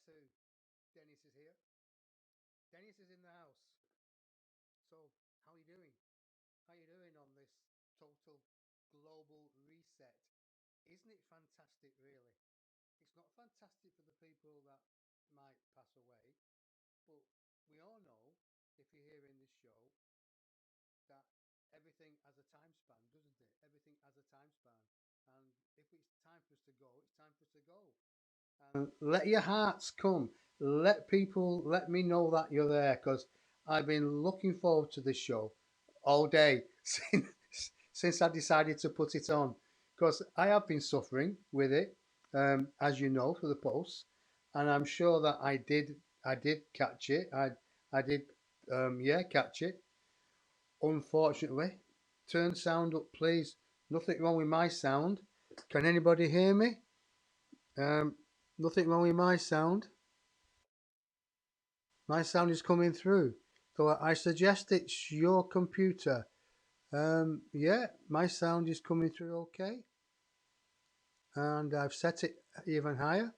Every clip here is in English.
guess who? Dennis is here. Dennis is in the house. So, how you doing? How you doing on this total global reset? Isn't it fantastic, really? It's not fantastic for the people that might pass away, but we all know, if you're hearing this show, that everything has a time span, doesn't it? Everything has a time span. And if it's time for us to go, it's time for us to go. Let your hearts come. Let people let me know that you're there because I've been looking forward to this show all day since I decided to put it on because I have been suffering with it, as you know, for the pulse, and I'm sure that I did catch it. I did, yeah, catch it. Unfortunately, turn sound up, please. Nothing wrong with my sound. Can anybody hear me? Um, Nothing wrong with my sound. My sound is coming through. So I suggest it's your computer. Yeah, my sound is coming through okay. And I've set it even higher.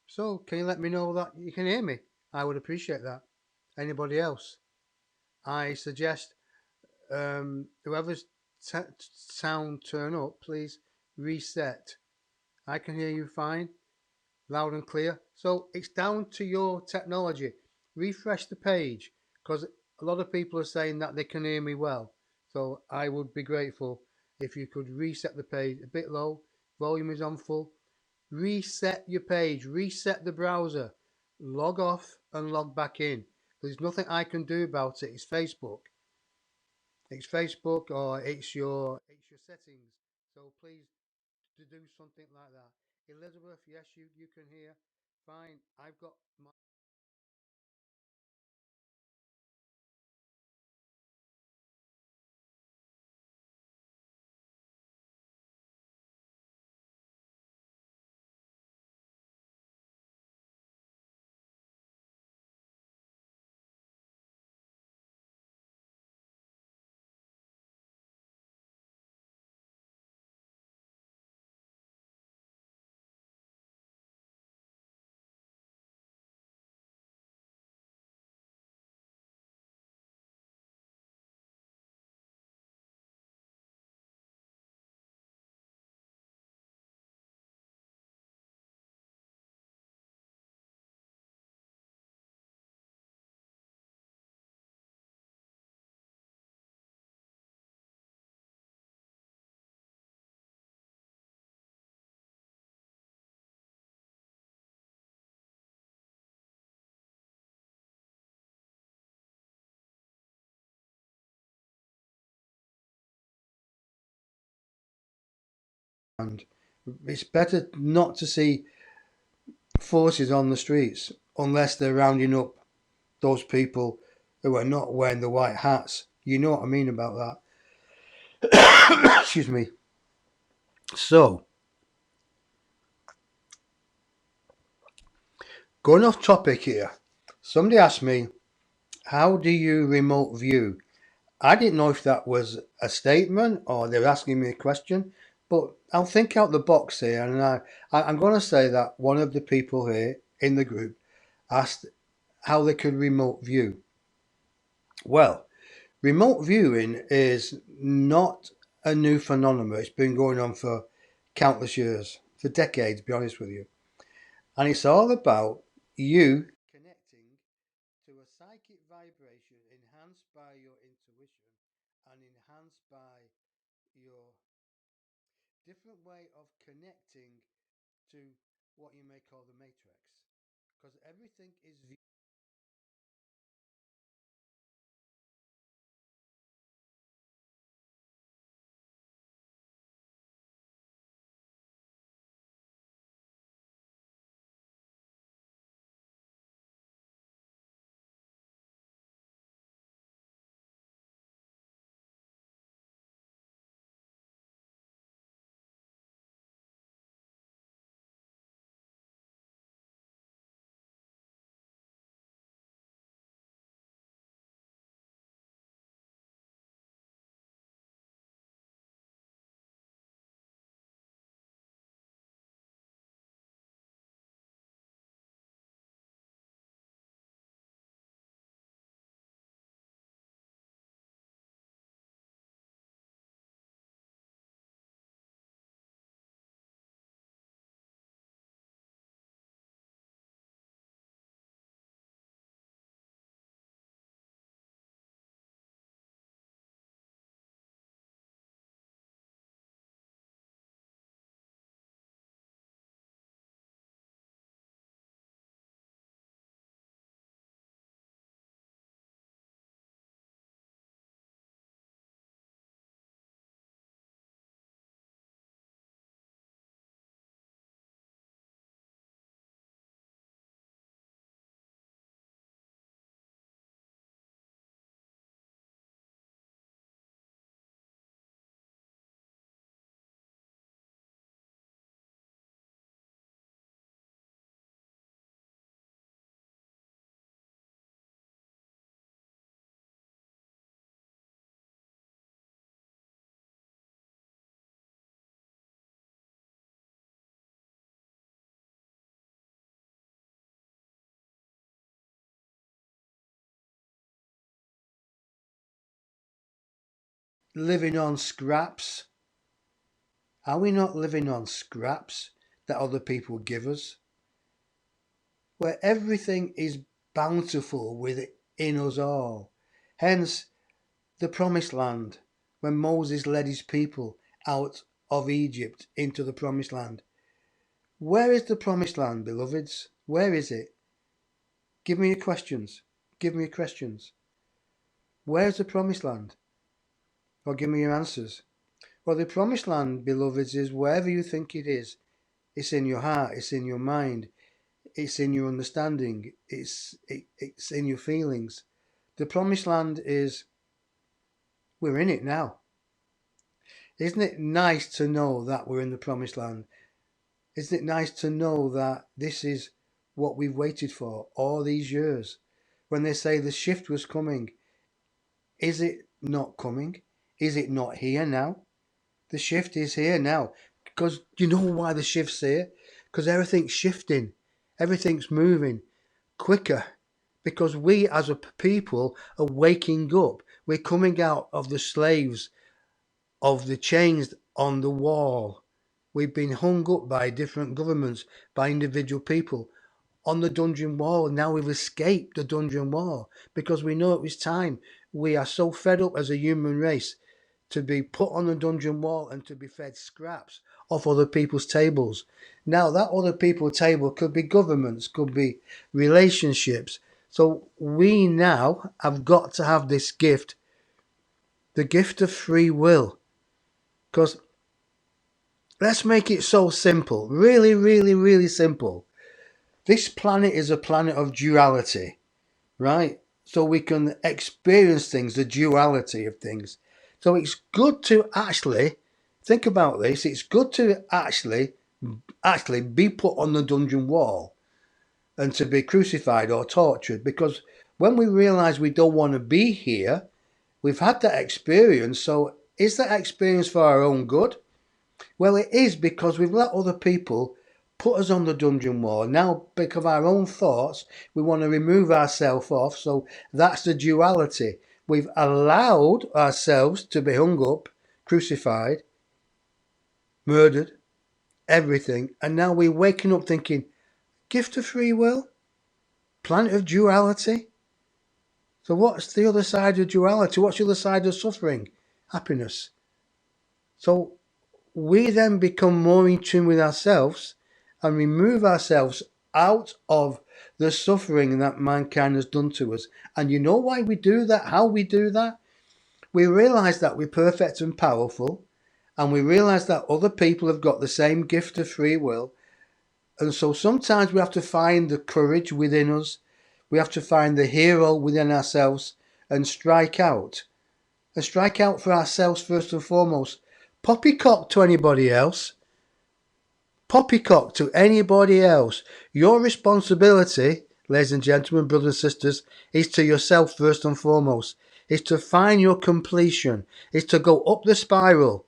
So can you let me know that you can hear me? I would appreciate that. Anybody else? I suggest whoever's sound turn up, please reset. I can hear you fine, loud and clear. So it's down to your technology. Refresh the page because a lot of people are saying that they can hear me well. So I would be grateful if you could reset the page a bit low. Volume is on full. Reset your page, reset the browser, log off and log back in. There's nothing I can do about it. It's Facebook. It's Facebook or it's your settings. So please to do something like that. Elizabeth, yes, you can hear. Fine. I've got my hand. It's better not to see forces on the streets unless they're rounding up those people who are not wearing the white hats. You know what I mean about that. Excuse me. So, going off topic here, somebody asked me, how do you remote view? I didn't know if that was a statement or they were asking me a question, but I'll think out the box here, and I'm going to say that one of the people here in the group asked how they could remote view. Well, remote viewing is not a new phenomenon. It's been going on for countless years, for decades, to be honest with you. And it's all about you connecting to a psychic vibration enhanced by your intuition and enhanced by your different way of connecting to what you may call the matrix. Because everything is living on scraps? Are we not living on scraps that other people give us? Where everything is bountiful within us all. Hence, the promised land, when Moses led his people out of Egypt into the promised land. Where is the promised land, beloveds? Where is it? Give me your questions. Give me your questions. Where's the promised land? Or give me your answers. Well, the promised land, beloveds, is wherever you think it is. It's in your heart, it's in your mind, it's in your understanding, it's in your feelings. The promised land is, we're in it now. Isn't it nice to know that we're in the promised land? Isn't it nice to know that this is what we've waited for all these years? When they say the shift was coming, is it not coming? Is it not here now? The shift is here now. Because you know why the shift's here? Because everything's shifting. Everything's moving quicker. Because we as a people are waking up. We're coming out of the slaves of the chains on the wall. We've been hung up by different governments, by individual people on the dungeon wall. Now we've escaped the dungeon wall because we know it was time. We are so fed up as a human race to be put on the dungeon wall and to be fed scraps off other people's tables. Now that other people's table could be governments, could be relationships. So we now have got to have this gift, the gift of free will. Because let's make it so simple, really, really, really simple. This planet is a planet of duality, right? So we can experience things, the duality of things. So it's good to actually think about this. It's good to actually be put on the dungeon wall and to be crucified or tortured, because when we realize we don't want to be here, we've had that experience. So is that experience for our own good? Well, it is, because we've let other people put us on the dungeon wall. Now, because of our own thoughts, we want to remove ourselves off. So that's the duality. We've allowed ourselves to be hung up, crucified, murdered, everything. And now we're waking up thinking, gift of free will? Planet of duality? So what's the other side of duality? What's the other side of suffering? Happiness. So we then become more in tune with ourselves and remove ourselves out of the suffering that mankind has done to us. And you know why we do that? How we do that? We realize that we're perfect and powerful, and we realize that other people have got the same gift of free will. And so sometimes we have to find the courage within us. We have to find the hero within ourselves and strike out. And strike out for ourselves first and foremost. Poppycock to anybody else. Poppycock to anybody else. Your responsibility, ladies and gentlemen, brothers and sisters, is to yourself first and foremost. Is to find your completion. Is to go up the spiral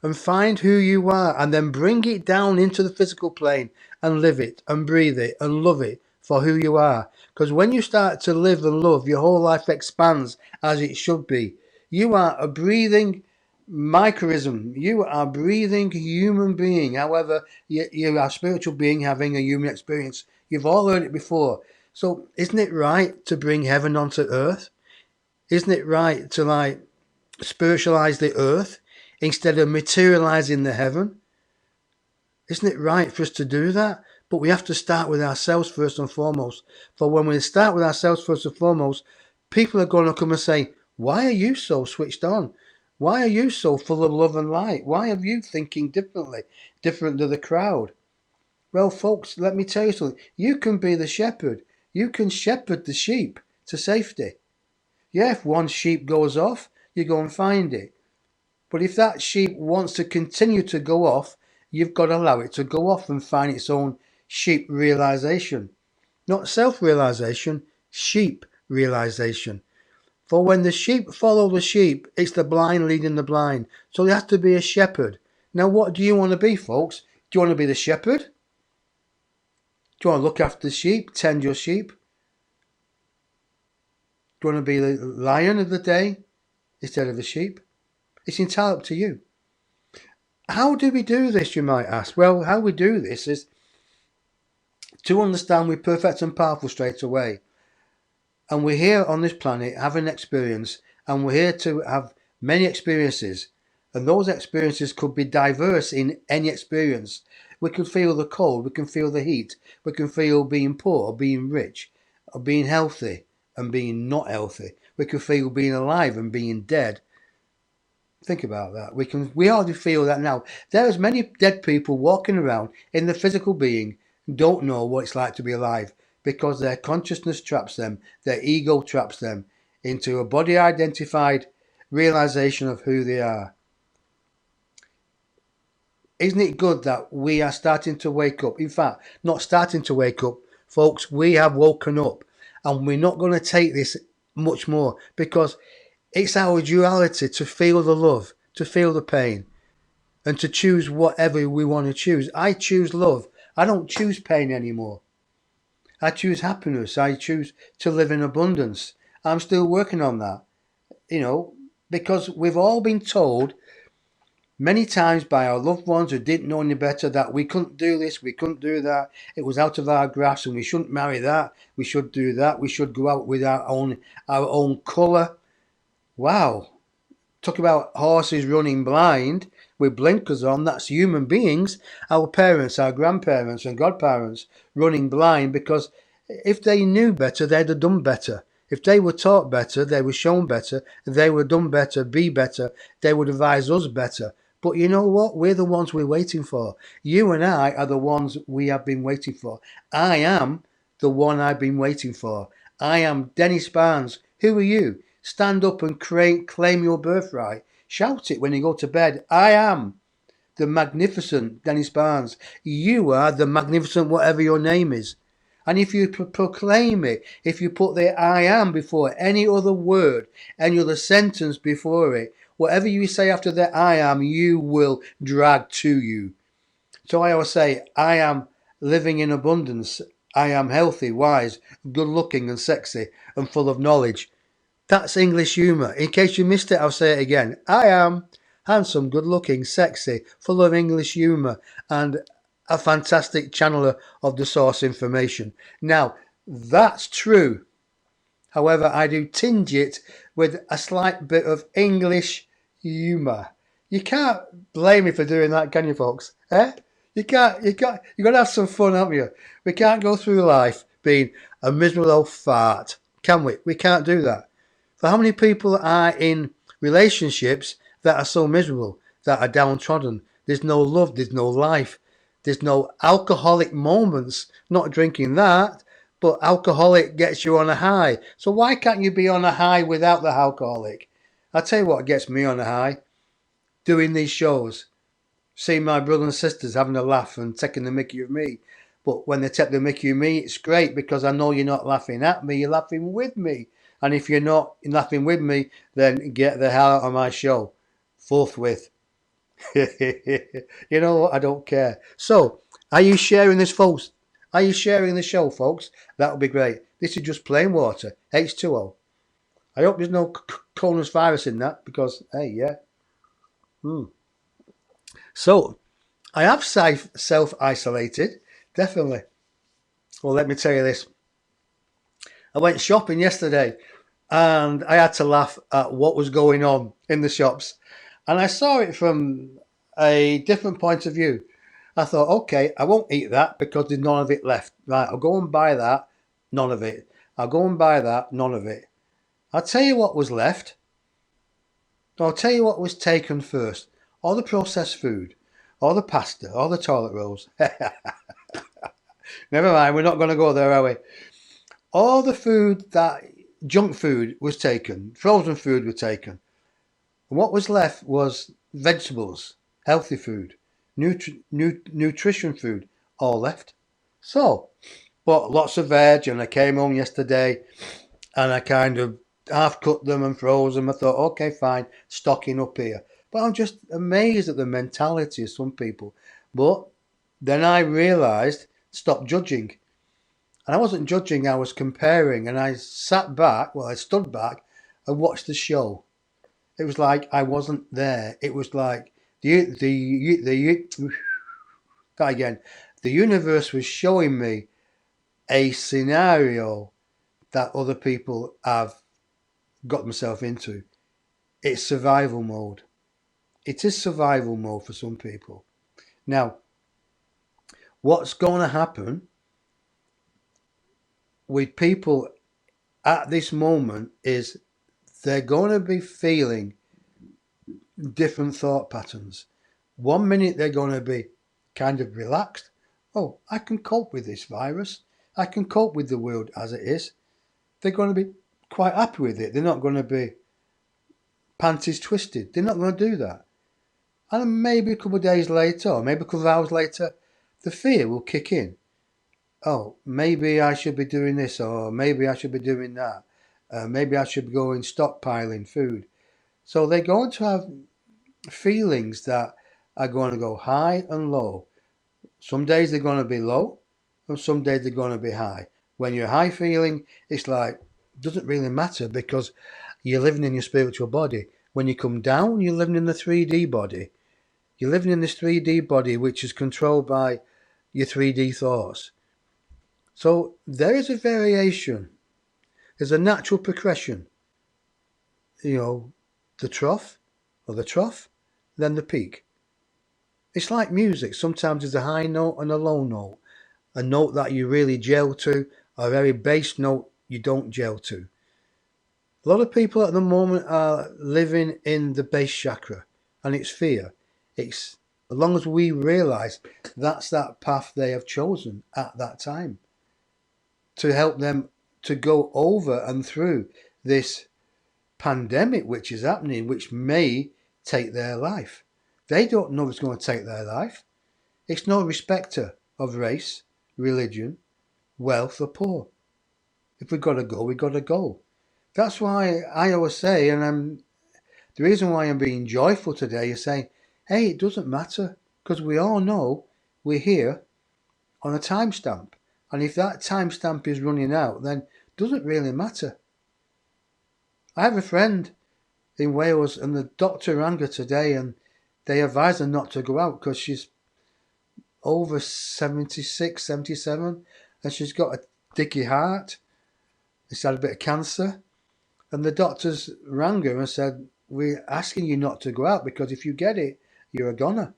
and find who you are, and then bring it down into the physical plane and live it and breathe it and love it for who you are. Because when you start to live and love, your whole life expands as it should be. You are a breathing microism. You are a breathing human being. However, you are a spiritual being having a human experience. You've all heard it before. So isn't it right to bring heaven onto earth? Isn't it right to spiritualize the earth instead of materializing the heaven? Isn't it right for us to do that? But we have to start with ourselves first and foremost. For when we start with ourselves first and foremost, people are going to come and say, why are you so switched on? Why are you so full of love and light? Why are you thinking differently, different to the crowd? Well, folks, let me tell you something. You can be the shepherd. You can shepherd the sheep to safety. Yeah, if one sheep goes off, you go and find it. But if that sheep wants to continue to go off, you've got to allow it to go off and find its own sheep realization. Not self-realization, sheep realization. For when the sheep follow the sheep, it's the blind leading the blind. So there has to be a shepherd. Now, what do you want to be, folks? Do you want to be the shepherd? Do you want to look after the sheep, tend your sheep? Do you want to be the lion of the day instead of the sheep? It's entirely up to you. How do we do this, you might ask? Well, how we do this is to understand we're perfect and powerful straight away. And we're here on this planet having experience, and we're here to have many experiences. And those experiences could be diverse in any experience. We can feel the cold, we can feel the heat, we can feel being poor or being rich, or being healthy and being not healthy. We can feel being alive and being dead. Think about that. We already feel that now. There's many dead people walking around in the physical being who don't know what it's like to be alive because their consciousness traps them, their ego traps them into a body identified realization of who they are. Isn't it good that we are starting to wake up? In fact, not starting to wake up, folks, we have woken up, and we're not going to take this much more because it's our duality to feel the love, to feel the pain, and to choose whatever we want to choose. I choose love. I don't choose pain anymore. I choose happiness. I choose to live in abundance. I'm still working on that, because we've all been told many times by our loved ones who didn't know any better that we couldn't do this, we couldn't do that, it was out of our grasp and we shouldn't marry that, we should do that, we should go out with our own colour. Wow. Talk about horses running blind with blinkers on. That's human beings, our parents, our grandparents and godparents running blind because if they knew better, they'd have done better. If they were taught better, they were shown better, they were done better, be better, they would advise us better. But you know what? We're the ones we're waiting for. You and I are the ones we have been waiting for. I am the one I've been waiting for. I am Denis Barnes. Who are you? Stand up and claim your birthright. Shout it when you go to bed. I am the magnificent Denis Barnes. You are the magnificent whatever your name is. And if you proclaim it, if you put the I am before any other word, any other sentence before it, whatever you say after the I am, you will drag to you. So I always say, I am living in abundance. I am healthy, wise, good looking and sexy and full of knowledge. That's English humour. In case you missed it, I'll say it again. I am handsome, good looking, sexy, full of English humour and a fantastic channeler of the source information. Now, that's true. However, I do tinge it with a slight bit of English humour. You can't blame me for doing that, can you, folks? You got to have some fun, haven't you? We can't go through life being a miserable old fart, can we? We can't do that. For how many people are in relationships that are so miserable, that are downtrodden? There's no love, there's no life, there's no alcoholic moments. Not drinking that, but alcoholic gets you on a high. So why can't you be on a high without the alcoholic? I'll tell you what gets me on a high. Doing these shows. Seeing my brothers and sisters having a laugh and taking the mickey of me. But when they take the mickey of me, it's great because I know you're not laughing at me, you're laughing with me. And if you're not laughing with me, then get the hell out of my show. Forthwith. You know what? I don't care. So, are you sharing this, folks? Are you sharing the show, folks? That would be great. This is just plain water, H2O. I hope there's no coronavirus in that because, hey, yeah. So, I have self-isolated, definitely. Well, let me tell you this. I went shopping yesterday and I had to laugh at what was going on in the shops. And I saw it from a different point of view. I thought, okay, I won't eat that because there's none of it left. Right, I'll go and buy that, none of it. I'll go and buy that, none of it. I'll tell you what was left. I'll tell you what was taken first. All the processed food, all the pasta, all the toilet rolls. Never mind, we're not going to go there, are we? All the food junk food was taken, frozen food was taken. And what was left was vegetables, healthy food, nutrition food, all left. So, bought lots of veg and I came home yesterday and I kind of half cut them and froze them. I thought, okay, fine, stocking up here. But I'm just amazed at the mentality of some people. But then I realised, stop judging. And I wasn't judging, I was comparing. And I stood back and watched the show. It was like I wasn't there. It was like the that again. The universe was showing me a scenario that other people have got themselves into. It's survival mode. It is survival mode for some people. Now, what's going to happen with people at this moment is they're going to be feeling different thought patterns. 1 minute they're going to be kind of relaxed. Oh, I can cope with this virus. I can cope with the world as it is. They're going to be quite happy with it. They're not going to be panties twisted. They're not going to do that. And maybe a couple of days later, or maybe a couple of hours later, the fear will kick in. Oh, maybe I should be doing this, or maybe I should be doing that. Maybe I should be going stockpiling food. So they're going to have feelings that are going to go high and low. Some days they're going to be low, and some days they're going to be high. When you're high feeling, it's like, it doesn't really matter because you're living in your spiritual body. When you come down, you're living in the 3D body. You're living in this 3D body, which is controlled by your 3D thoughts. So there is a variation. There's a natural progression. The trough, then the peak. It's like music. Sometimes there's a high note and a low note. A note that you really gel to, a very bass note you don't gel to. A lot of people at the moment are living in the base chakra, and it's fear. It's as long as we realise that's that path they have chosen at that time to help them to go over and through this pandemic which is happening, which may take their life. They don't know it's going to take their life. It's no respecter of race, religion, wealth or poor. If we've got to go, we've got to go. That's why I always say, and the reason why I'm being joyful today is saying, hey, it doesn't matter, because we all know we're here on a timestamp. And if that timestamp is running out, then it doesn't really matter. I have a friend in Wales, and the doctor rang her today, and they advised her not to go out because she's over 76, 77, and she's got a dicky heart. She's had a bit of cancer. And the doctors rang her and said, we're asking you not to go out because if you get it, you're a goner.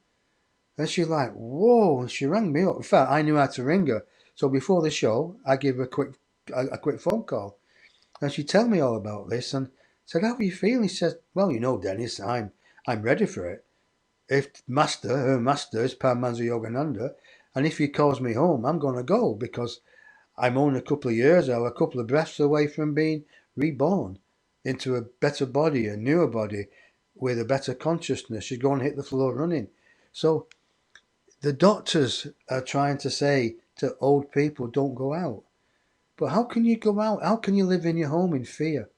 And she's like, whoa, and she rang me up. In fact, I knew how to ring her. So before the show, I gave her a quick phone call. And she told me all about this and said, how are you feeling? She said, well, Dennis, I'm ready for it. If her master is Paramahansa Yogananda, and if he calls me home, I'm going to go because I'm only a couple of years or a couple of breaths away from being reborn into a better body, a newer body, with a better consciousness. She's going to hit the floor running. So the doctors are trying to say to old people, don't go out. But how can you go out? How can you live in your home in fear?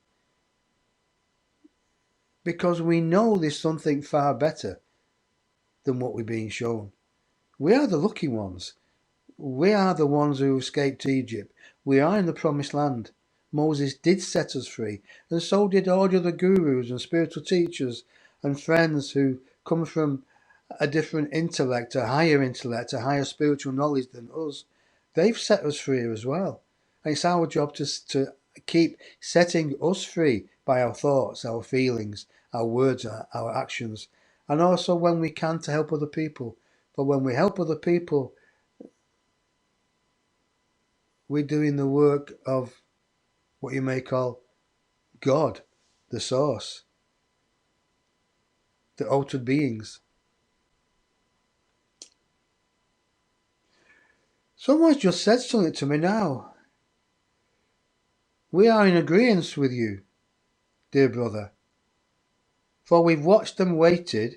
Because we know there's something far better than what we're being shown. We are the lucky ones. We are the ones who escaped Egypt. We are in the promised land. Moses did set us free, and so did all the other gurus and spiritual teachers and friends who come from a different intellect, a higher spiritual knowledge than us. They've set us free as well. And it's our job to keep setting us free by our thoughts, our feelings, our words, our actions, and also when we can to help other people. But when we help other people, we're doing the work of what you may call God, the source, the altered beings. Someone's just said something to me now. We are in agreement with you, dear brother, for we've watched and waited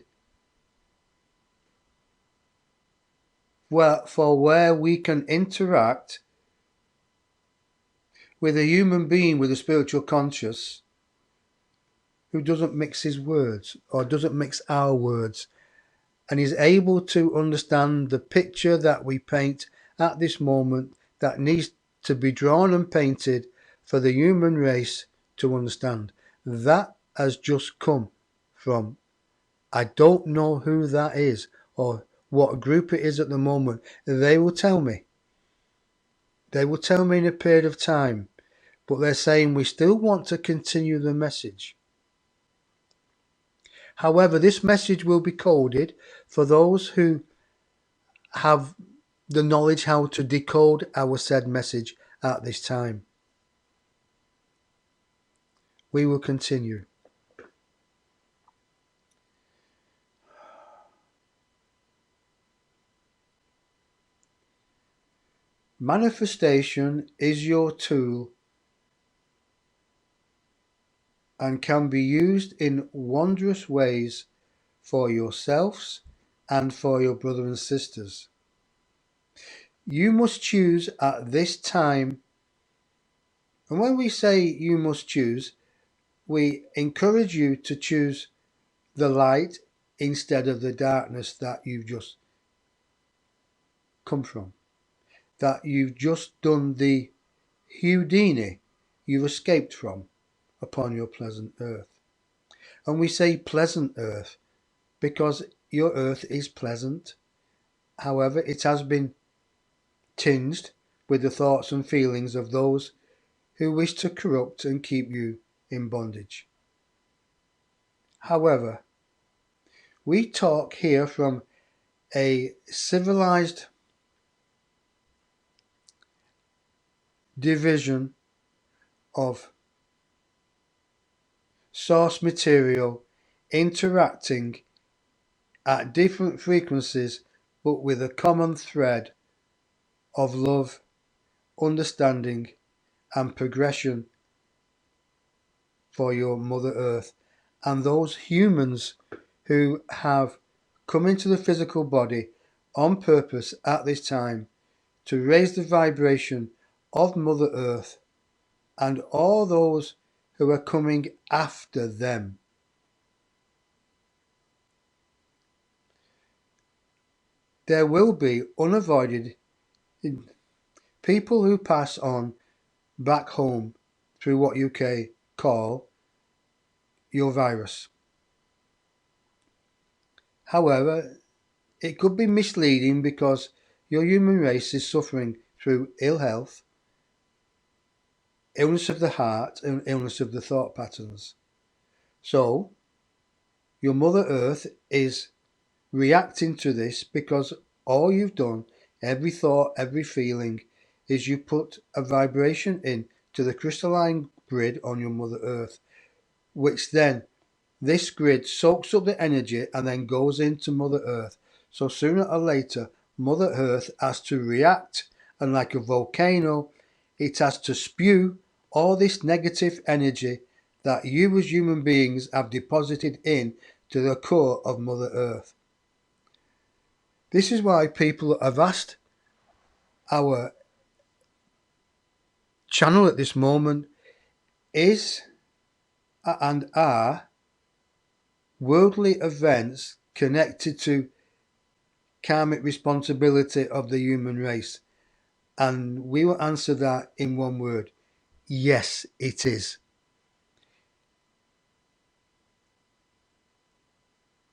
for where we can interact with a human being with a spiritual conscious who doesn't mix his words or doesn't mix our words and is able to understand the picture that we paint at this moment that needs to be drawn and painted for the human race to understand. That has just come from. I don't know who that is or what group it is at the moment. They will tell me. They will tell me in a period of time. But they're saying we still want to continue the message. However, this message will be coded for those who have the knowledge how to decode our said message at this time. We will continue. Manifestation is your tool and can be used in wondrous ways for yourselves and for your brothers and sisters. You must choose at this time, and when we say you must choose, we encourage you to choose the light instead of the darkness that you've just come from, that you've just done the Houdini you've escaped from upon your pleasant earth. And we say pleasant earth because your earth is pleasant. However, it has been tinged with the thoughts and feelings of those who wish to corrupt and keep you in bondage. However, we talk here from a civilized division of source material interacting at different frequencies but with a common thread of love, understanding and progression for your Mother Earth and those humans who have come into the physical body on purpose at this time to raise the vibration of Mother Earth and all those who are coming after them. There will be unavoided people who pass on back home through what you call your virus. However, it could be misleading because your human race is suffering through ill health, illness of the heart, and illness of the thought patterns. So, your Mother Earth is reacting to this because all you've done, every thought, every feeling, is you put a vibration in to the crystalline grid on your Mother Earth, which then this grid soaks up the energy and then goes into Mother Earth. So sooner or later, Mother Earth has to react, and like a volcano, it has to spew all this negative energy that you as human beings have deposited in to the core of Mother Earth. This is why people have asked our channel at this moment, is and are worldly events connected to karmic responsibility of the human race? And we will answer that in one word. Yes, it is.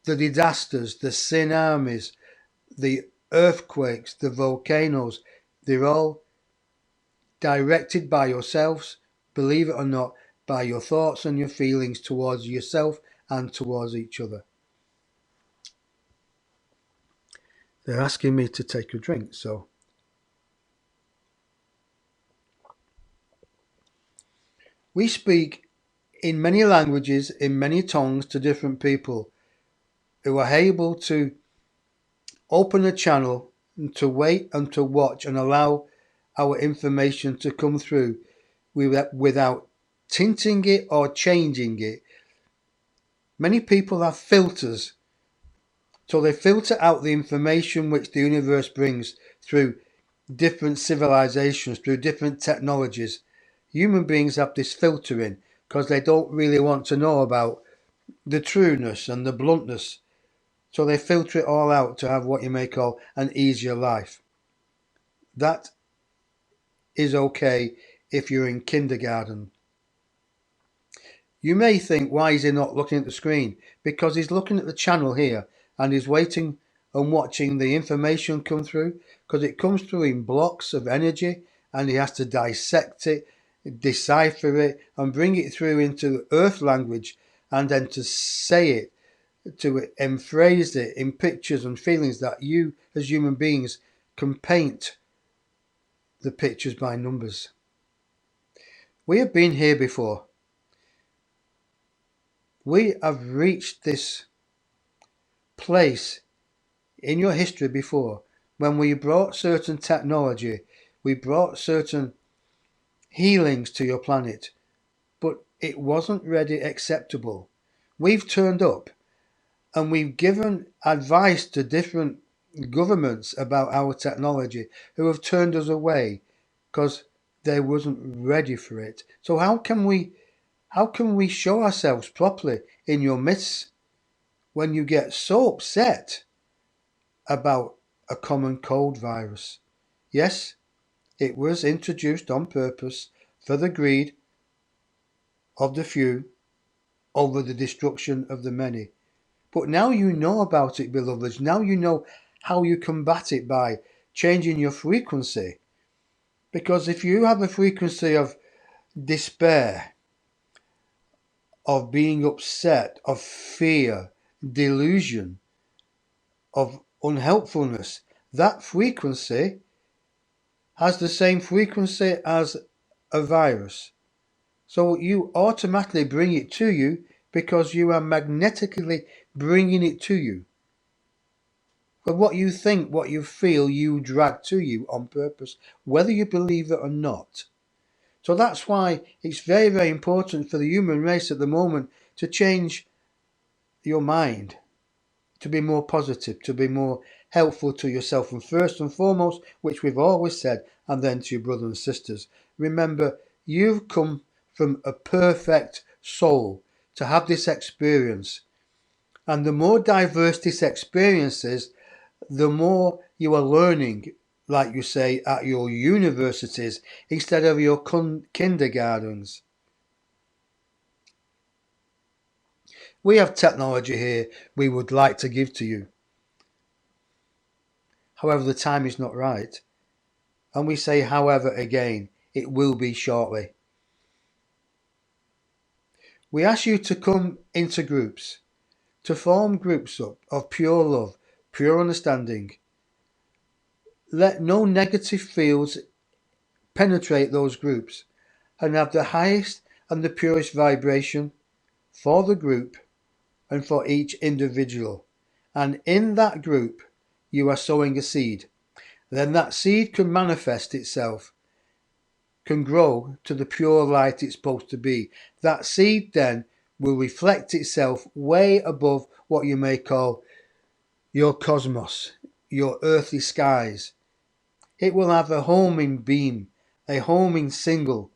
The disasters, the tsunamis, the earthquakes, the volcanoes, they're all directed by yourselves, believe it or not, by your thoughts and your feelings towards yourself and towards each other. They're asking me to take a drink, so we speak in many languages, in many tongues to different people who are able to open a channel and to wait and to watch and allow our information to come through without tinting it or changing it. Many people have filters, so they filter out the information which the universe brings through different civilizations, through different technologies. Human beings have this filtering because they don't really want to know about the trueness and the bluntness. So they filter it all out to have what you may call an easier life. That is okay if you're in kindergarten. You may think, why is he not looking at the screen? Because he's looking at the channel here and he's waiting and watching the information come through, because it comes through in blocks of energy and he has to dissect it, decipher it and bring it through into earth language and then to say it, to phrase it in pictures and feelings that you as human beings can paint the pictures by numbers. We have been here before. We have reached this place in your history before when we brought certain technology, we brought certain healings to your planet, but it wasn't ready acceptable. We've turned up and we've given advice to different governments about our technology who have turned us away because they wasn't ready for it. So how can we show ourselves properly in your midst when you get so upset about a common cold virus? Yes, it was introduced on purpose for the greed of the few over the destruction of the many. But now you know about it, beloveds. Now you know how you combat it by changing your frequency. Because if you have a frequency of despair, of being upset, of fear, delusion, of unhelpfulness, that frequency has the same frequency as a virus. So you automatically bring it to you because you are magnetically bringing it to you. But what you think, what you feel, you drag to you on purpose, whether you believe it or not. So that's why it's very, very important for the human race at the moment to change your mind, to be more positive, to be more helpful to yourself. And first and foremost, which we've always said, and then to your brothers and sisters, remember, you've come from a perfect soul to have this experience. And the more diverse this experience is, the more you are learning, like you say, at your universities instead of your kindergartens. We have technology here we would like to give to you. However, the time is not right. And we say, however, again, it will be shortly. We ask you to come into groups, to form groups up of pure love, pure understanding. Let no negative fields penetrate those groups and have the highest and the purest vibration for the group and for each individual. And in that group, you are sowing a seed. Then that seed can manifest itself, can grow to the pure light it's supposed to be. That seed then will reflect itself way above what you may call your cosmos, your earthly skies. It will have a homing beam, a homing signal.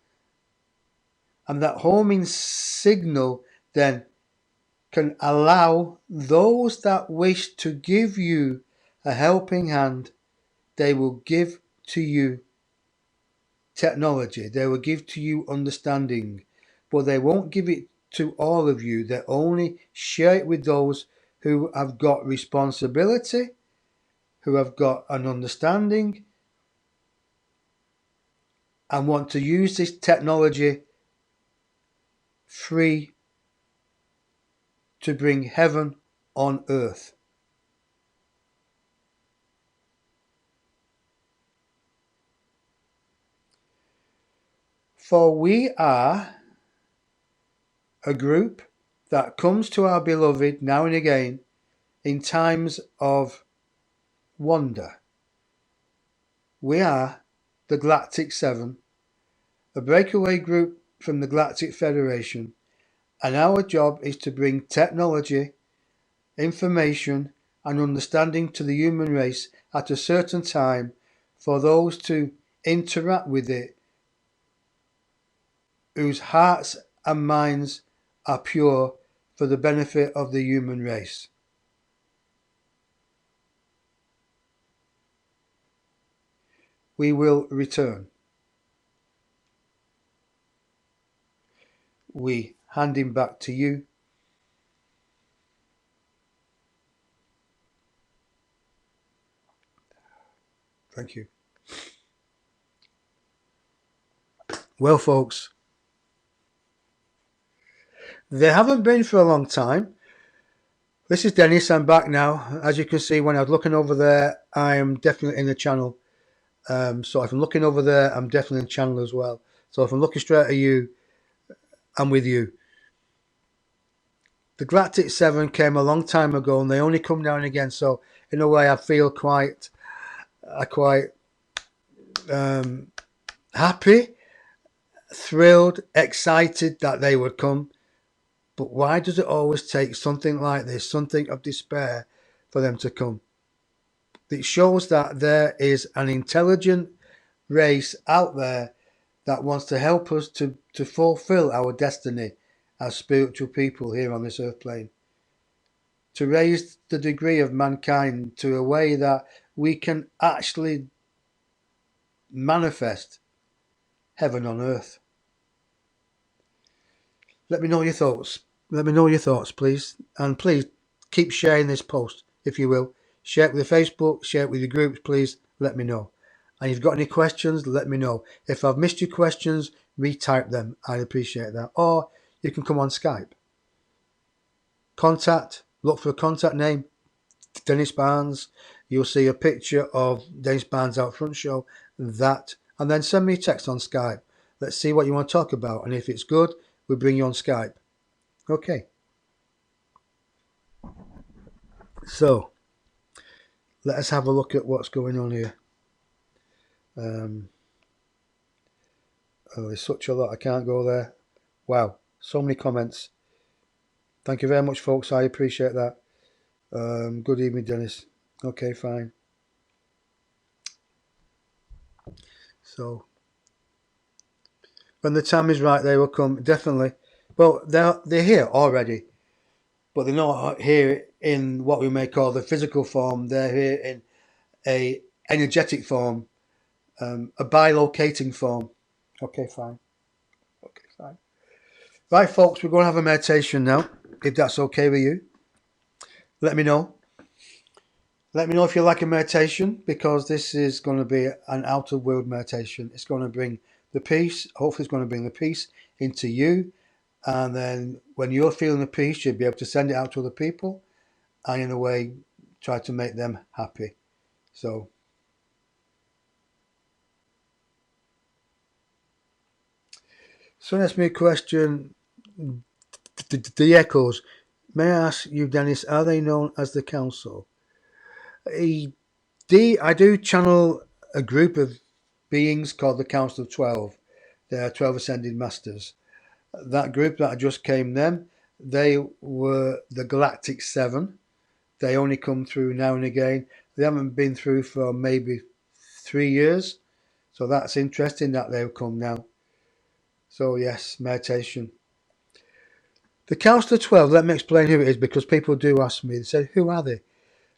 And that homing signal then can allow those that wish to give you a helping hand, they will give to you technology, they will give to you understanding, but they won't give it to all of you. They only share it with those who have got responsibility, who have got an understanding, and want to use this technology free to bring heaven on earth. For we are a group that comes to our beloved now and again in times of wonder. We are the Galactic Seven, a breakaway group from the Galactic Federation, and our job is to bring technology, information, and understanding to the human race at a certain time for those to interact with it whose hearts and minds are pure for the benefit of the human race. We will return. We handing back to you. Thank you. Well, folks, they haven't been for a long time. This is Dennis. I'm back now. As you can see, when I was looking over there, I am definitely in the channel. So if I'm looking over there, I'm definitely in the channel as well. So if I'm looking straight at you, I'm with you. The Galactic 7 came a long time ago, and they only come now and again. So in a way, I feel quite happy, thrilled, excited that they would come. But why does it always take something like this, something of despair, for them to come? It shows that there is an intelligent race out there that wants to help us to fulfill our destiny as spiritual people here on this earth plane. To raise the degree of mankind to a way that we can actually manifest heaven on earth. Let me know your thoughts. Let me know your thoughts, please. And please keep sharing this post, if you will. Share it with your Facebook, share it with your groups, please. Let me know. And if you've got any questions, let me know. If I've missed your questions, retype them. I'd appreciate that. Or you can come on Skype. Contact, look for a contact name, Denis Barnes. You'll see a picture of Denis Barnes out front show, that, and then send me a text on Skype. Let's see what you want to talk about. And if it's good, we'll bring you on Skype. Okay. So, let us have a look at what's going on here. There's such a lot. I can't go there. Wow. So many comments. Thank you very much, folks. I appreciate that. Good evening, Dennis. Okay, fine. So, when the time is right, they will come. Definitely. Well, they're here already, but they're not here in what we may call the physical form. They're here in a energetic form, a bilocating form. Okay, fine. Okay, fine. Right, folks, we're going to have a meditation now, if that's okay with you. Let me know. Let me know if you like a meditation, because this is going to be an out-of-world meditation. It's going to bring the peace. Hopefully it's going to bring the peace into you. And then when you're feeling the peace, you'll be able to send it out to other people. And in a way, try to make them happy. So, someone asked me a question. The echoes. May I ask you, Dennis, are they known as the council? I do channel a group of beings called the Council of 12. They are 12 Ascended Masters. That group that just came then, they were the Galactic 7. They only come through now and again. They haven't been through for maybe 3 years. So that's interesting that they've come now. So yes, meditation. The Council of 12, let me explain who it is, because people do ask me, they say, who are they?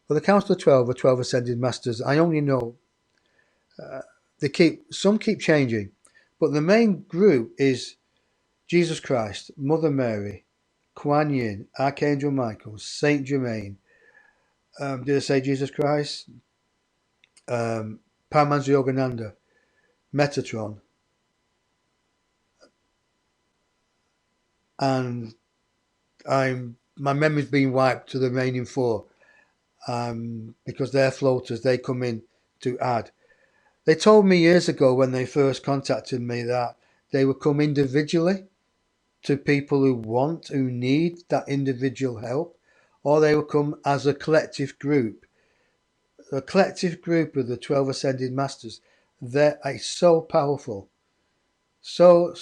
Well, the Council of 12 are 12 Ascended Masters. I only know some keep changing, but the main group is Jesus Christ, Mother Mary, Kuan Yin, Archangel Michael, Saint Germain. Did I say Jesus Christ? Paramahansa Yogananda, Metatron, and my memory's been wiped to the remaining 4, because they're floaters. They come in to add. They told me years ago when they first contacted me that they would come individually to people who need that individual help, or they will come as a collective group. A collective group of the 12 Ascended Masters. They're so powerful. So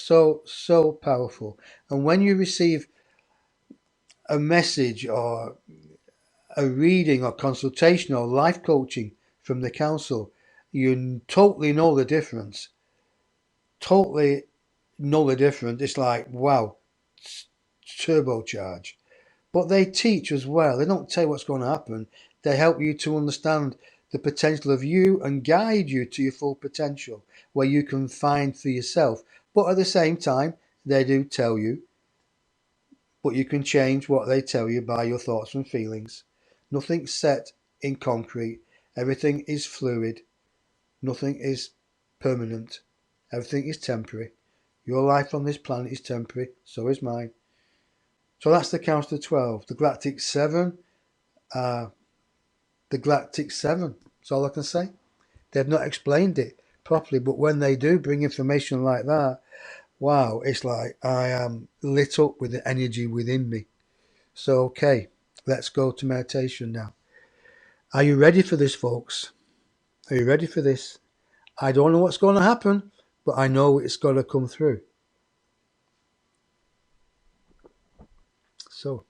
powerful. And when you receive a message or a reading or consultation or life coaching from the council, you totally know the difference. Totally know the difference. It's like, wow, turbocharge. But they teach as well. They don't tell you what's going to happen. They help you to understand the potential of you and guide you to your full potential, where you can find for yourself. But at the same time, they do tell you but you can change what they tell you by your thoughts and feelings. Nothing's set in concrete. Everything is fluid. Nothing is permanent. Everything is temporary. Your life on this planet is temporary. So is mine. So that's the count of 12. The Galactic 7 are the Galactic 7. That's all I can say. They've not explained it properly, but when they do bring information like that, wow, it's like I am lit up with the energy within me. So, okay, let's go to meditation now. Are you ready for this, folks? Are you ready for this? I don't know what's going to happen, but I know it's going to come through. So,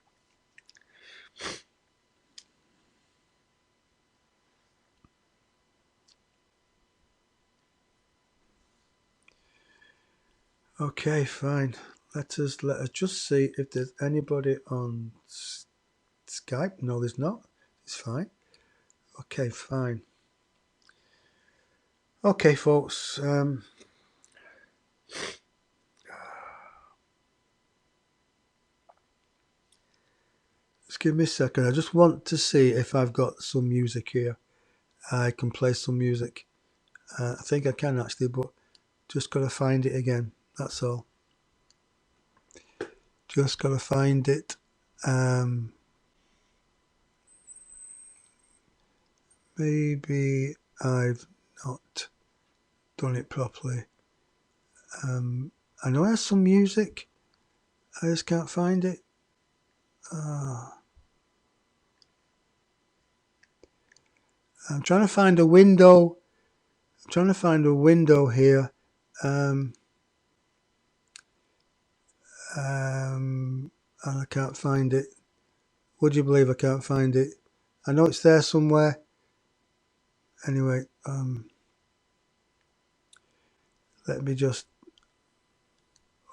okay, fine. Let us just see if there's anybody on Skype. No, there's not. It's fine. Okay, fine. Okay, folks. Just give me a second. I just want to see if I've got some music here. I can play some music. I think I can actually, but just got to find it again. That's all. Just got to find it. Maybe I've not done it properly. I know I have some music. I just can't find it. I'm trying to find a window. I'm trying to find a window here. And I can't find it. Would you believe I can't find it? I know it's there somewhere. Anyway, let me just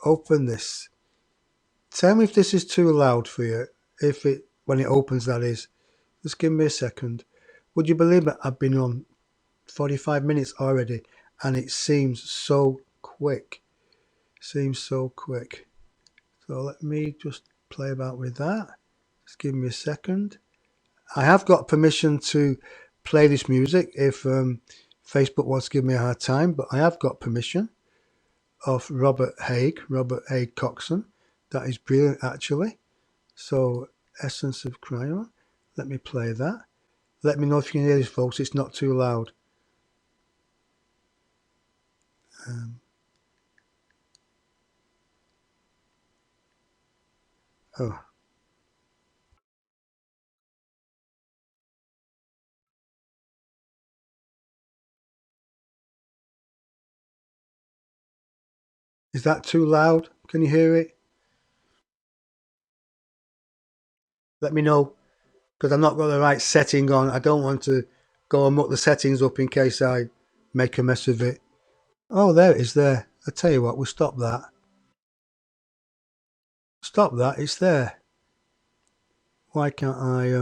open this. Tell me if this is too loud for you. When it opens, that is. Just give me a second. Would you believe it? I've been on 45 minutes already, and it seems so quick. Seems so quick. So let me just play about with that. Just give me a second. I have got permission to play this music if Facebook wants to give me a hard time, but I have got permission of Robert Haig Coxon. That is brilliant, actually. So, Essence of Crime. Let me play that. Let me know if you can hear this, folks. It's not too loud. Oh. Is that too loud? Can you hear it? Let me know, because I've not got the right setting on. I don't want to go and muck the settings up in case I make a mess of it. Oh, there it is there. I tell you what, we'll stop that. Stop that, it's there. Why can't I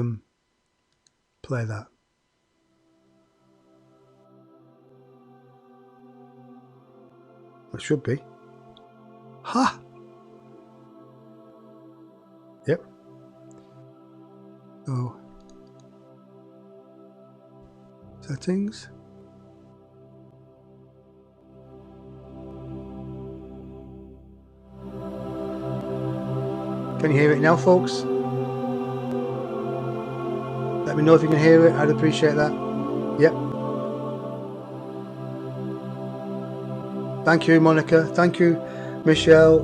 play that? It should be. Ha! Yep. Oh. Settings. Can you hear it now, folks? Let me know if you can hear it. I'd appreciate that. Yep. Thank you, Monica. Thank you, Michelle.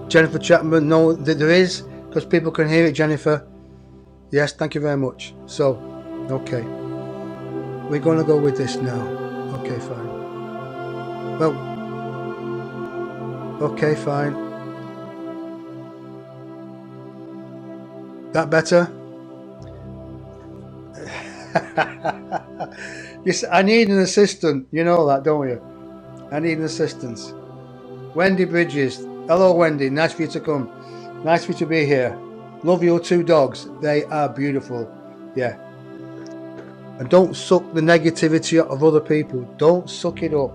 Jennifer Chapman. No, there is, because people can hear it, Jennifer. Yes, thank you very much. So, okay. We're going to go with this now. Okay, fine. Well, okay, fine. That better? Yes, I need an assistant. You know that, don't you? I need an assistant. Wendy Bridges. Hello, Wendy. Nice for you to come. Nice for you to be here. Love your two dogs. They are beautiful. Yeah. And don't suck the negativity of other people. Don't suck it up.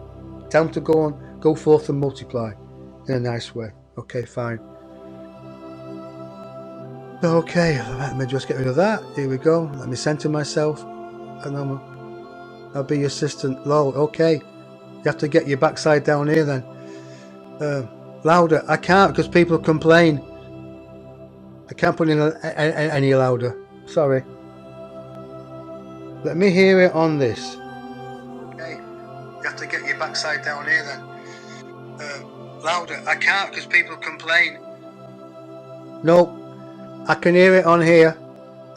Tell them to go forth and multiply in a nice way. Okay, fine. Okay, let me just get rid of that. Here we go. Let me center myself, and I'll be your assistant. Lol. Okay, you have to get your backside down here then. Louder. I can't because people complain. I can't put in any louder. Sorry. Let me hear it on this. Okay, you have to get your backside down here then. Louder. I can't because people complain. Nope. I can hear it on here,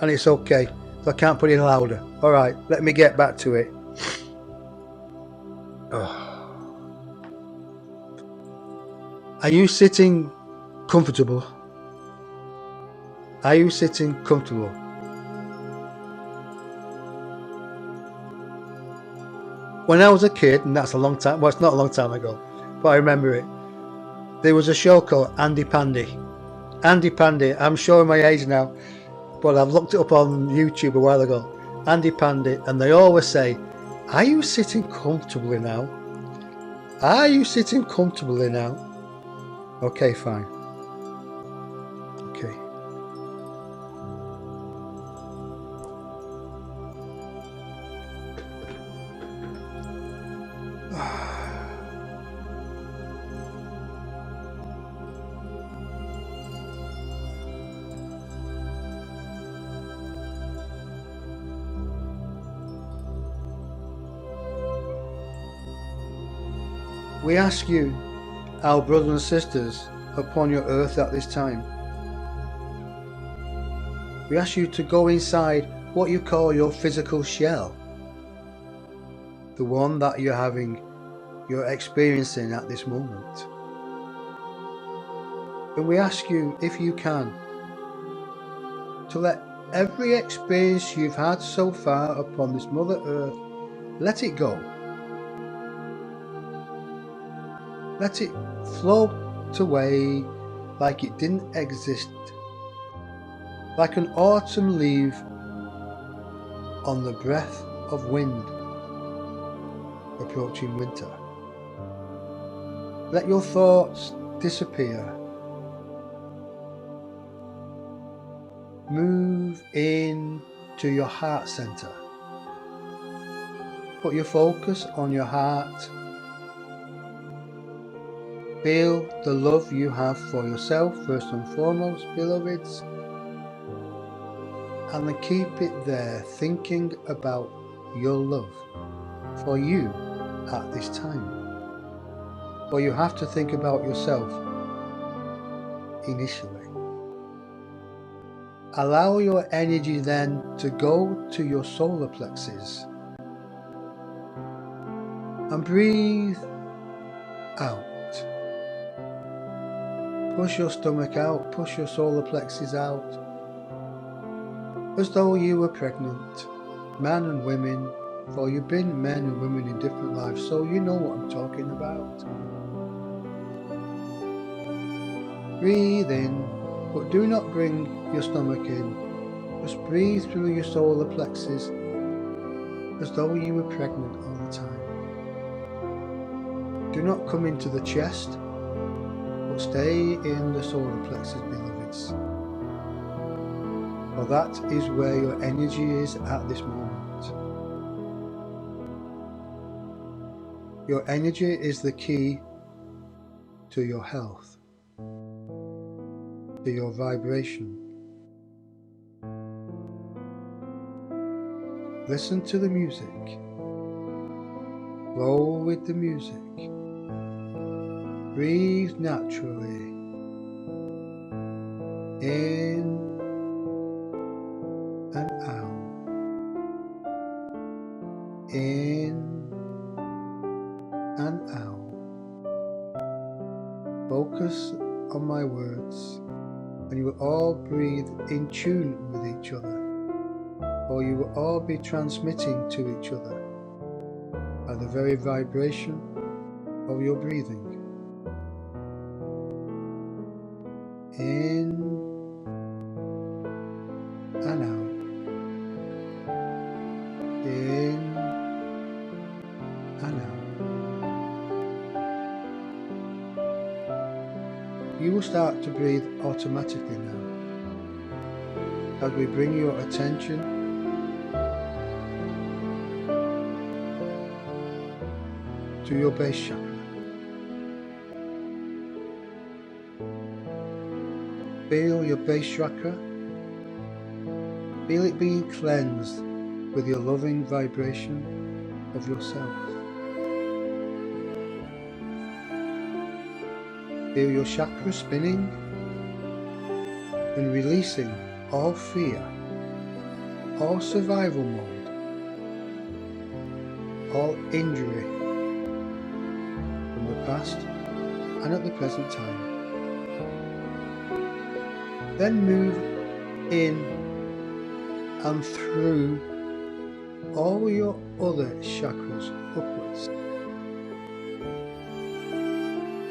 and it's okay. So I can't put it louder. All right. Let me get back to it. Are you sitting comfortable? Are you sitting comfortable? When I was a kid, and that's a long time, well, it's not a long time ago, but I remember it. There was a show called Andy Pandy. Andy Pandy, I'm showing my age now, but I've looked it up on YouTube a while ago. Andy Pandy, and they always say, are you sitting comfortably now? Are you sitting comfortably now? Okay, fine. Okay. We ask you, our brothers and sisters, upon your earth at this time. We ask you to go inside what you call your physical shell, the one that you're experiencing at this moment. And we ask you, if you can, to let every experience you've had so far upon this Mother Earth, let it go. Let it float away like it didn't exist, like an autumn leaf on the breath of wind approaching winter. Let your thoughts disappear. Move in to your heart center. Put your focus on your heart. Feel the love you have for yourself, first and foremost, beloveds, and then keep it there, thinking about your love for you at this time. But you have to think about yourself initially. Allow your energy then to go to your solar plexus and breathe out. Push your stomach out, push your solar plexus out, as though you were pregnant, man and women, for you've been men and women in different lives, so you know what I'm talking about. Breathe in, but do not bring your stomach in. Just breathe through your solar plexus, as though you were pregnant all the time. Do not come into the chest, but stay in the solar plexus, beloveds. For that is where your energy is at this moment. Your energy is the key to your health, to your vibration. Listen to the music. Flow with the music. Breathe naturally. In and out. In and out. Focus on my words, and you will all breathe in tune with each other, or you will all be transmitting to each other by the very vibration of your breathing. In and out. In and out. You will start to breathe automatically now. as we bring your attention to your base chakra. Feel your base chakra. Feel it being cleansed with your loving vibration of yourself. Feel your chakra spinning and releasing all fear, all survival mode, all injury from the past and at the present time. Then move in and through all your other chakras upwards.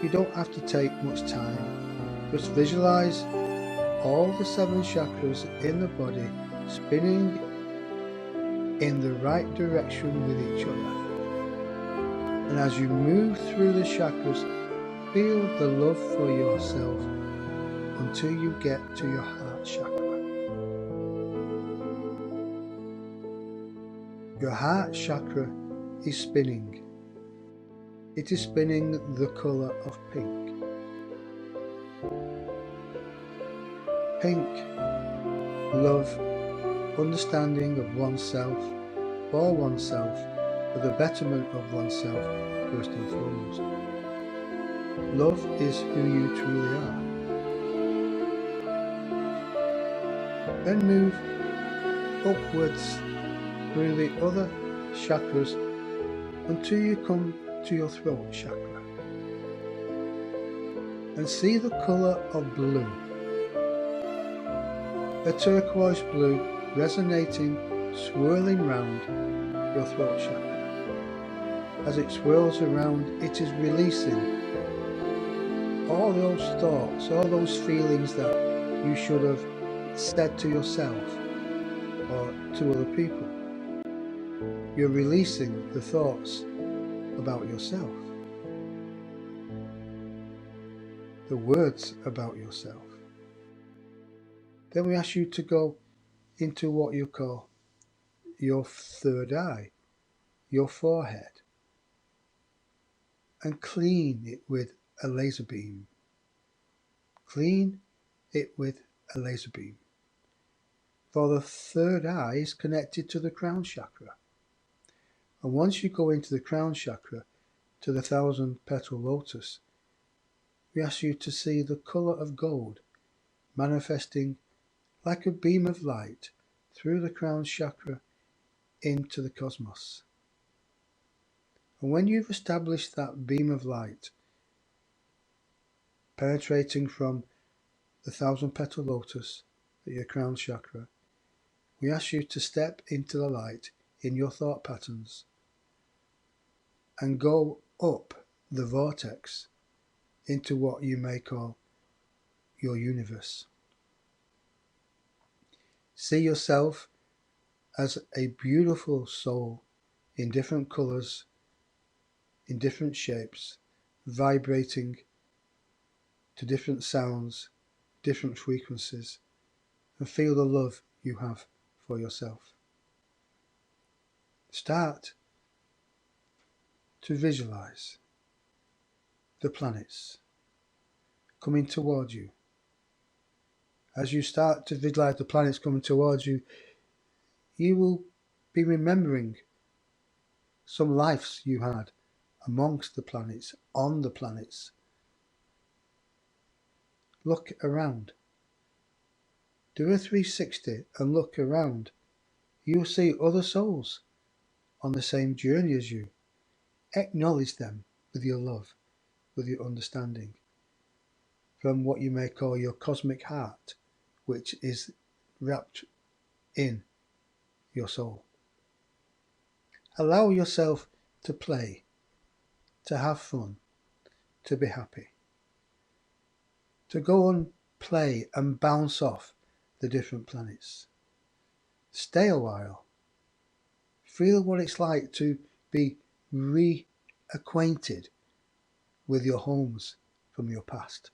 You don't have to take much time, just visualize all the 7 chakras in the body spinning in the right direction with each other. And as you move through the chakras, feel the love for yourself until you get to your heart chakra. Your heart chakra is spinning. It is spinning the colour of pink. Pink, love, understanding of oneself, for oneself, for the betterment of oneself, first and foremost. Love is who you truly are. Then move upwards through the other chakras until you come to your throat chakra. And see the colour of blue. A turquoise blue resonating, swirling round your throat chakra. As it swirls around, it is releasing all those thoughts, all those feelings that you should have said to yourself or to other people. You're releasing the thoughts about yourself, the words about yourself. Then we ask you to go into what you call your third eye, your forehead, and clean it with a laser beam. Clean it with a laser beam. For the third eye is connected to the crown chakra. And once you go into the crown chakra, to the 1,000-petal lotus, we ask you to see the colour of gold manifesting like a beam of light through the crown chakra into the cosmos. And when you've established that beam of light penetrating from the 1,000-petal lotus at your crown chakra, we ask you to step into the light in your thought patterns and go up the vortex into what you may call your universe. See yourself as a beautiful soul in different colours, in different shapes, vibrating to different sounds, different frequencies, and feel the love you have for yourself. Start to visualize the planets coming towards you. As you start to visualize the planets coming towards you, you will be remembering some lives you had amongst the planets, on the planets. Look around. Do a 360 and look around. You will see other souls on the same journey as you. Acknowledge them with your love, with your understanding, from what you may call your cosmic heart, which is wrapped in your soul. Allow yourself to play, to have fun, to be happy, to go and play and bounce off the different planets. Stay a while. Feel what it's like to be reacquainted with your homes from your past.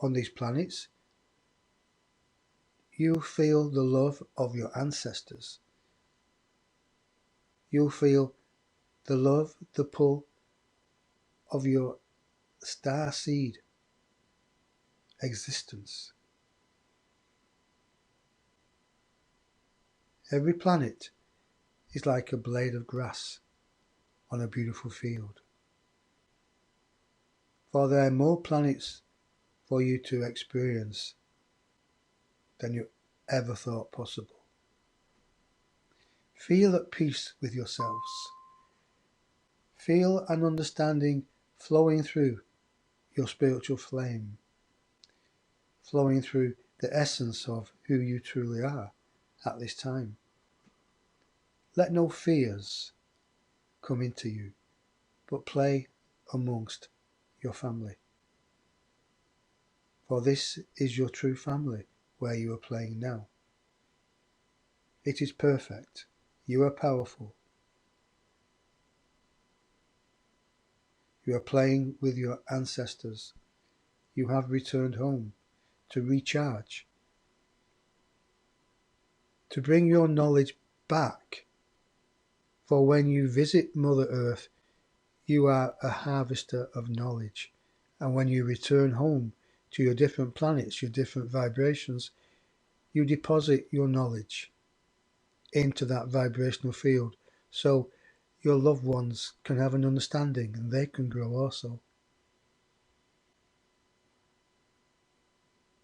On these planets, you feel the love of your ancestors. You'll feel the love, the pull of your star seed existence. Every planet is like a blade of grass on a beautiful field. For there are more planets for you to experience than you ever thought possible. Feel at peace with yourselves. Feel an understanding flowing through your spiritual flame, flowing through the essence of who you truly are at this time. Let no fears come into you, but play amongst your family. For this is your true family where you are playing now. It is perfect. You are powerful. You are playing with your ancestors. You have returned home to recharge, to bring your knowledge back. For when you visit Mother Earth, you are a harvester of knowledge. And when you return home to your different planets, your different vibrations, you deposit your knowledge into that vibrational field. So your loved ones can have an understanding and they can grow also.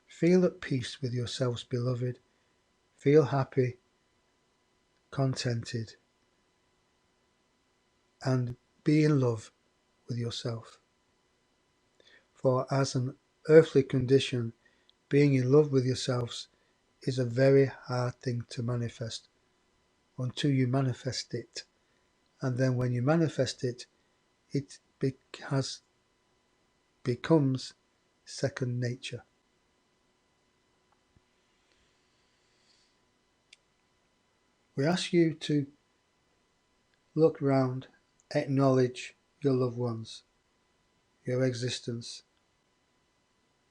Feel at peace with yourselves, beloved. Feel happy, contented, and be in love with yourself. For as an earthly condition, being in love with yourselves is a very hard thing to manifest until you manifest it. And then when you manifest it, it becomes second nature. We ask you to look round, acknowledge your loved ones, your existence.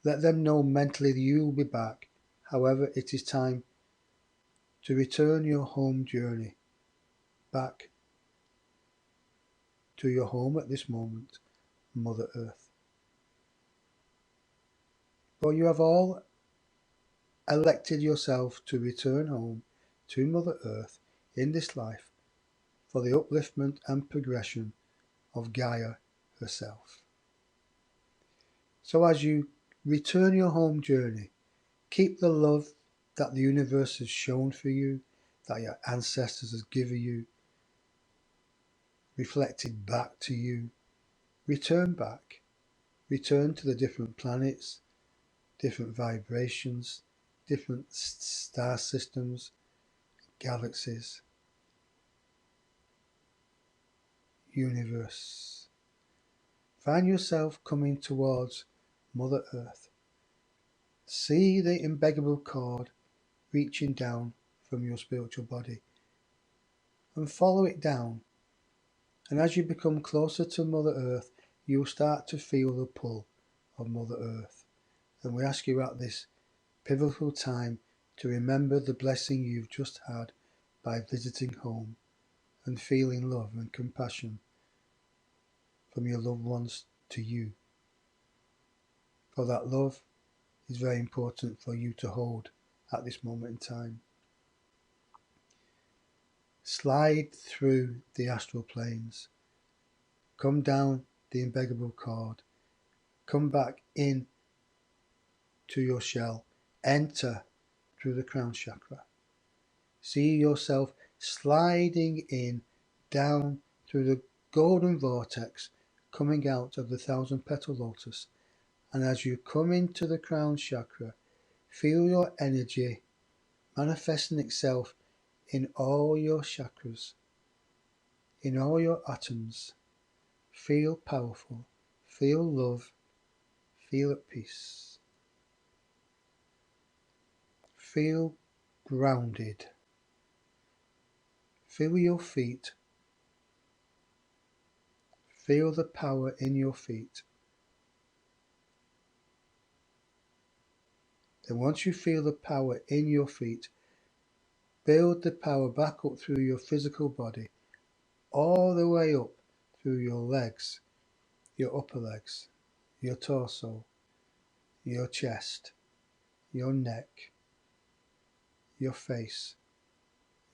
Let them know mentally that you will be back. However, it is time to return your home journey back to your home at this moment, Mother Earth. For you have all elected yourself to return home to Mother Earth in this life for the upliftment and progression of Gaia herself. So as you return your home journey, keep the love that the universe has shown for you, that your ancestors have given you, reflected back to you. Return back. Return to the different planets, different vibrations, different star systems, galaxies, universe. Find yourself coming towards Mother Earth. See the impeccable cord reaching down from your spiritual body and follow it down. And as you become closer to Mother Earth, you'll start to feel the pull of Mother Earth. And we ask you at this pivotal time to remember the blessing you've just had by visiting home and feeling love and compassion from your loved ones to you. For that love is very important for you to hold at this moment in time. Slide through the astral planes. Come down the impeccable cord. Come back in to your shell. Enter through the crown chakra. See yourself sliding in, down through the golden vortex, coming out of the 1,000-petal lotus. And as you come into the crown chakra, feel your energy manifesting itself in all your chakras, in all your atoms. Feel powerful, feel love, feel at peace. Feel grounded. Feel your feet. Feel the power in your feet. Then once you feel the power in your feet, build the power back up through your physical body, all the way up through your legs, your upper legs, your torso, your chest, your neck, your face,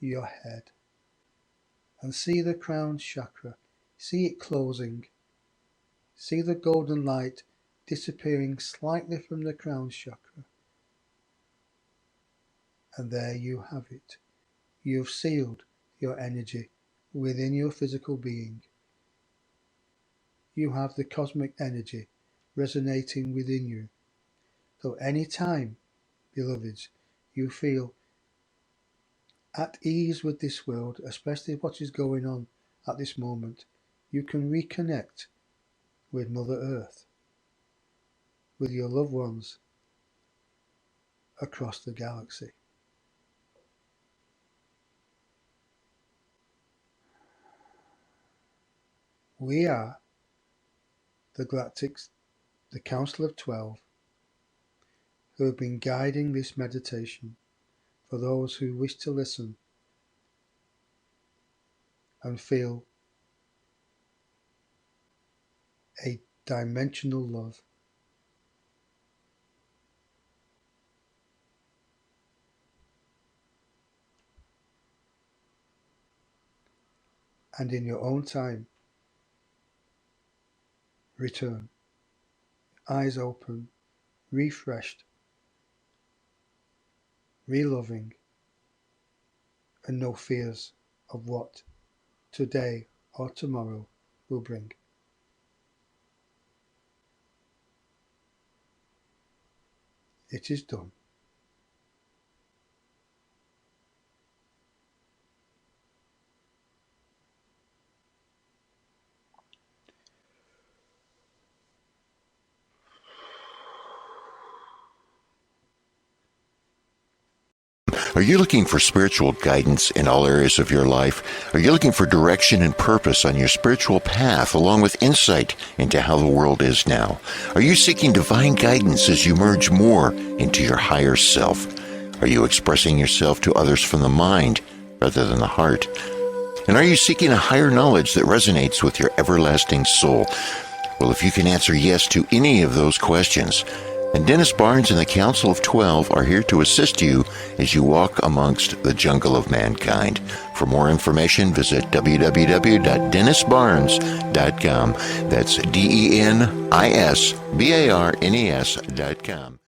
your head. And see the crown chakra, see it closing. See the golden light disappearing slightly from the crown chakra. And there you have it. You've sealed your energy within your physical being. You have the cosmic energy resonating within you. So any time, beloveds, you feel at ease with this world, especially what is going on at this moment, you can reconnect with Mother Earth, with your loved ones across the galaxy. We are the Galactics, the Council of 12, who have been guiding this meditation for those who wish to listen and feel a dimensional love. And in your own time, return, eyes open, refreshed, re-loving, and no fears of what today or tomorrow will bring. It is done. Are you looking for spiritual guidance in all areas of your life? Are you looking for direction and purpose on your spiritual path, along with insight into how the world is now? Are you seeking divine guidance as you merge more into your higher self? Are you expressing yourself to others from the mind rather than the heart? And are you seeking a higher knowledge that resonates with your everlasting soul? Well, if you can answer yes to any of those questions, and Denis Barnes and the Council of 12 are here to assist you as you walk amongst the jungle of mankind. For more information, visit www.denisbarnes.com. That's DenisBarnes.com.